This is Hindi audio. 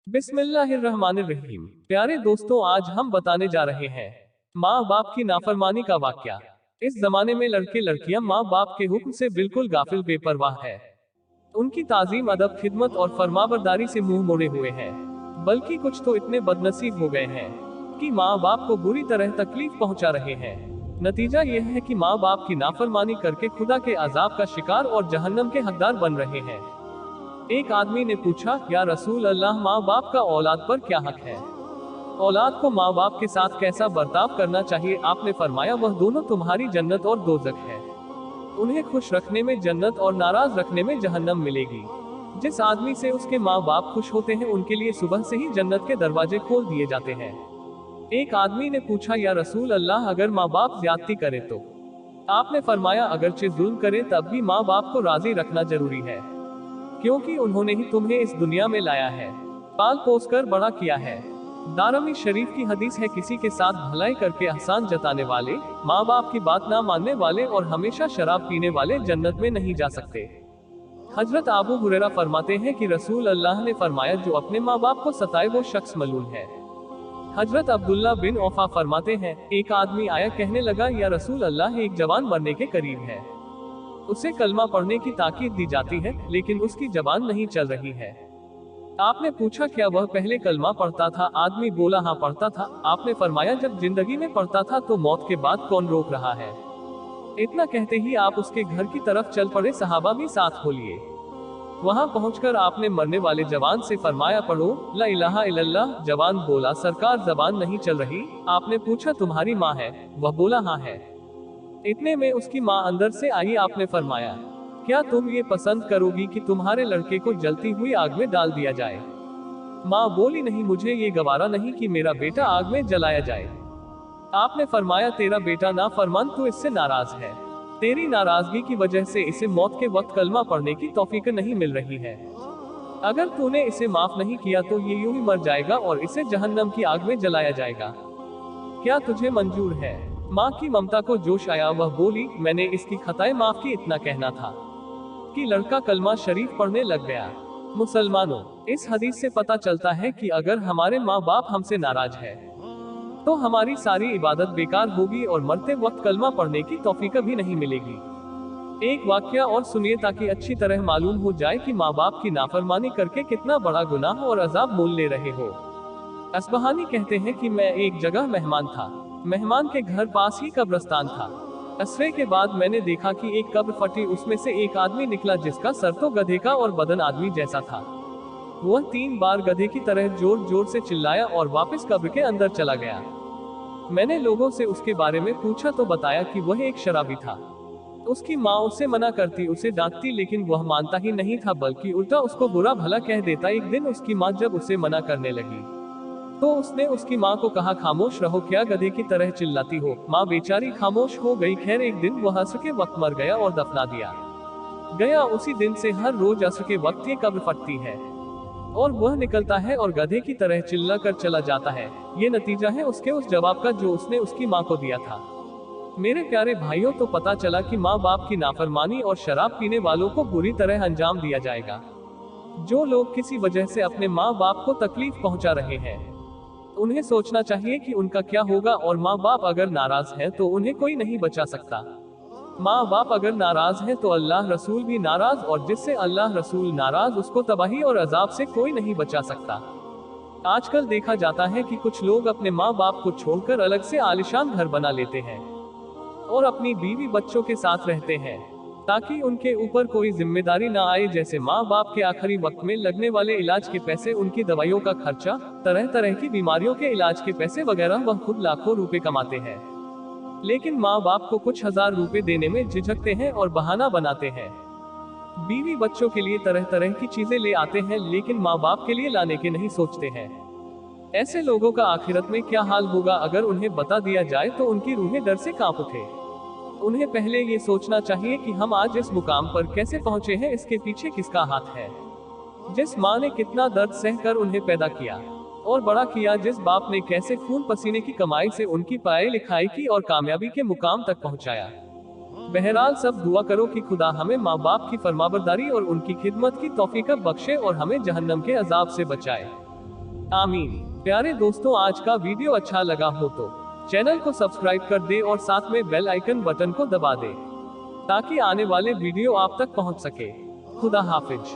बिस्मिल्लाहिर्रहमानिर्रहीम। प्यारे दोस्तों, आज हम बताने जा रहे हैं माँ बाप की नाफरमानी का वाक्या। इस जमाने में लड़के लड़कियां माँ बाप के हुक्म से बिल्कुल गाफिल बेपरवाह है। उनकी ताजीम, अदब, खिदमत और फरमाबरदारी से मुंह मोड़े हुए हैं। बल्कि कुछ तो इतने बदनसीब हो गए हैं कि माँ बाप को बुरी तरह तकलीफ पहुंचा रहे हैं। नतीजा यह है कि माँ बाप की नाफरमानी करके खुदा के अजाब का शिकार और जहन्नम के हकदार बन रहे हैं। एक आदमी ने पूछा, या रसूल अल्लाह, माँ बाप का औलाद पर क्या हक है? औलाद को माँ बाप के साथ कैसा बर्ताव करना चाहिए? आपने फरमाया, वह दोनों तुम्हारी जन्नत और दोजख है। उन्हें खुश रखने में जन्नत और नाराज रखने में जहन्नम मिलेगी। जिस आदमी से उसके माँ बाप खुश होते हैं, उनके लिए सुबह से ही जन्नत के दरवाजे खोल दिए जाते हैं। एक आदमी ने पूछा, या रसूल अल्लाह, अगर माँ बाप ज्यादती करे तो? आपने फरमाया, अगरचे जुल्म करे तब भी माँ बाप को राजी रखना जरूरी है, क्योंकि उन्होंने ही तुम्हें इस दुनिया में लाया है, पाल पोस कर बड़ा किया है। दारमी शरीफ की हदीस है, किसी के साथ भलाई करके एहसान जताने वाले, माँ बाप की बात ना मानने वाले और हमेशा शराब पीने वाले जन्नत में नहीं जा सकते। हजरत अबू हुरैरा फरमाते हैं कि रसूल अल्लाह ने फरमाया, जो अपने माँ बाप को सताए वो शख्स मलून है। हजरत अब्दुल्ला बिन औफा फरमाते हैं, एक आदमी आया, कहने लगा, या रसूल अल्लाह, एक जवान मरने के करीब है। उसे कलमा पढ़ने की ताकीद दी जाती है, लेकिन उसकी जबान नहीं चल रही है। आपने पूछा, क्या वह पहले कलमा पढ़ता था? आदमी बोला, हाँ पढ़ता था। आपने फरमाया, जब जिंदगी में पढ़ता था तो मौत के बाद कौन रोक रहा है? इतना कहते ही आप उसके घर की तरफ चल पड़े। सहाबा भी साथ हो लिए। वहां पहुंचकर आपने मरने वाले जवान से फरमाया, पढ़ो ला इलाहा इल्लल्लाह। जवान बोला, सरकार जबान नहीं चल रही। आपने पूछा, तुम्हारी माँ है? वह बोला, हाँ है। इतने में उसकी माँ अंदर से आई। आपने फरमाया, क्या तुम ये पसंद करोगी कि तुम्हारे लड़के को जलती हुई आग में डाल दिया जाए? माँ बोली, नहीं, मुझे ये गवारा नहीं कि मेरा बेटा आग में जलाया जाए। आपने फरमाया, तेरा बेटा नाफरमान, तू इससे नाराज है। तेरी नाराजगी की वजह से इसे मौत के वक्त कलमा पढ़ने की तौफीक नहीं मिल रही है। अगर तूने इसे माफ नहीं किया तो ये यूं ही मर जाएगा और इसे जहन्नम की आग में जलाया जाएगा। क्या तुझे मंजूर है? माँ की ममता को जोश आया। वह बोली, मैंने इसकी खताएं माफ की, इतना कहना था कि लड़का कलमा शरीफ पढ़ने लग गया। मुसलमानों, इस हदीस से पता चलता है कि अगर हमारे माँ बाप हमसे नाराज है तो हमारी सारी इबादत बेकार होगी और मरते वक्त कलमा पढ़ने की तौफीक भी नहीं मिलेगी। एक वाकया और सुनिए, ताकि अच्छी तरह मालूम हो जाए कि माँ बाप की नाफरमानी करके कितना बड़ा गुनाह और अजाब मोल ले रहे हो। असबहानी कहते हैं कि मैं एक जगह मेहमान था। मेहमान के घर पास ही कब्रिस्तान था। असरे के बाद मैंने देखा कि एक कब्र फटी, उसमें से एक आदमी निकला जिसका सर तो गधे का और बदन आदमी जैसा था। वह 3 बार गधे की तरह जोर जोर से चिल्लाया और वापस कब्र के अंदर चला गया। मैंने लोगों से उसके बारे में पूछा तो बताया कि वह एक शराबी था। उसकी माँ उसे मना करती, उसे डांटती, लेकिन वह मानता ही नहीं था, बल्कि उल्टा उसको बुरा भला कह देता। एक दिन उसकी माँ जब उसे मना करने लगी तो उसने उसकी माँ को कहा, खामोश रहो, क्या गधे की तरह चिल्लाती हो? माँ बेचारी खामोश हो गई। खैर, एक दिन वह असर के वक्त मर गया और दफना दिया गया। उसी दिन से हर रोज असर के वक्त ये कब्र फटती है और वह निकलता है और गधे की तरह चिल्ला कर चला जाता है। ये नतीजा है उसके उस जवाब का जो उसने उसकी माँ को दिया था। मेरे प्यारे भाइयों, तो पता चला कि माँ बाप की नाफरमानी और शराब पीने वालों को बुरी तरह अंजाम दिया जाएगा। जो लोग किसी वजह से अपने माँ बाप को तकलीफ पहुंचा रहे हैं, उन्हें सोचना चाहिए कि उनका क्या होगा। और माँ बाप अगर नाराज हैं तो उन्हें कोई नहीं बचा सकता। माँ बाप अगर नाराज हैं तो अल्लाह रसूल भी नाराज, और जिससे अल्लाह रसूल नाराज उसको तबाही और अजाब से कोई नहीं बचा सकता। आजकल देखा जाता है कि कुछ लोग अपने माँ बाप को छोड़कर अलग से आलिशान घर बना लेते हैं और अपनी बीवी बच्चों के साथ रहते हैं ताकि उनके ऊपर कोई जिम्मेदारी ना आए, जैसे माँ बाप के आखिरी वक्त में लगने वाले इलाज के पैसे, उनकी दवाइयों का खर्चा, तरह तरह की बीमारियों के इलाज के पैसे वगैरह। वह खुद लाखों रुपए कमाते हैं, लेकिन माँ बाप को कुछ हजार रुपए देने में झिझकते हैं और बहाना बनाते हैं। बीवी बच्चों के लिए तरह तरह की चीजें ले आते हैं, लेकिन माँ बाप के लिए लाने के नहीं सोचते हैं। ऐसे लोगों का आखिरत में क्या हाल होगा? अगर उन्हें बता दिया जाए तो उनकी रूहें डर से कांप उठे। उन्हें पहले ये सोचना चाहिए कि हम आज इस मुकाम पर कैसे पहुंचे हैं, इसके पीछे किसका हाथ है। जिस माँ ने कितना दर्द सहकर उन्हें पैदा किया और बड़ा किया, जिस बाप ने कैसे खून पसीने की कमाई से उनकी पढ़ाई लिखाई की और कामयाबी के मुकाम तक पहुंचाया। बहरहाल, सब दुआ करो कि खुदा हमें माँ बाप की फरमाबरदारी और उनकी खिदमत की तौफीक बख्शे और हमें जहन्नम के अजाब से बचाए। आमीन। प्यारे दोस्तों, आज का वीडियो अच्छा लगा हो तो चैनल को सब्सक्राइब कर दे और साथ में बेल आइकन बटन को दबा दे ताकि आने वाले वीडियो आप तक पहुंच सके। खुदा हाफिज।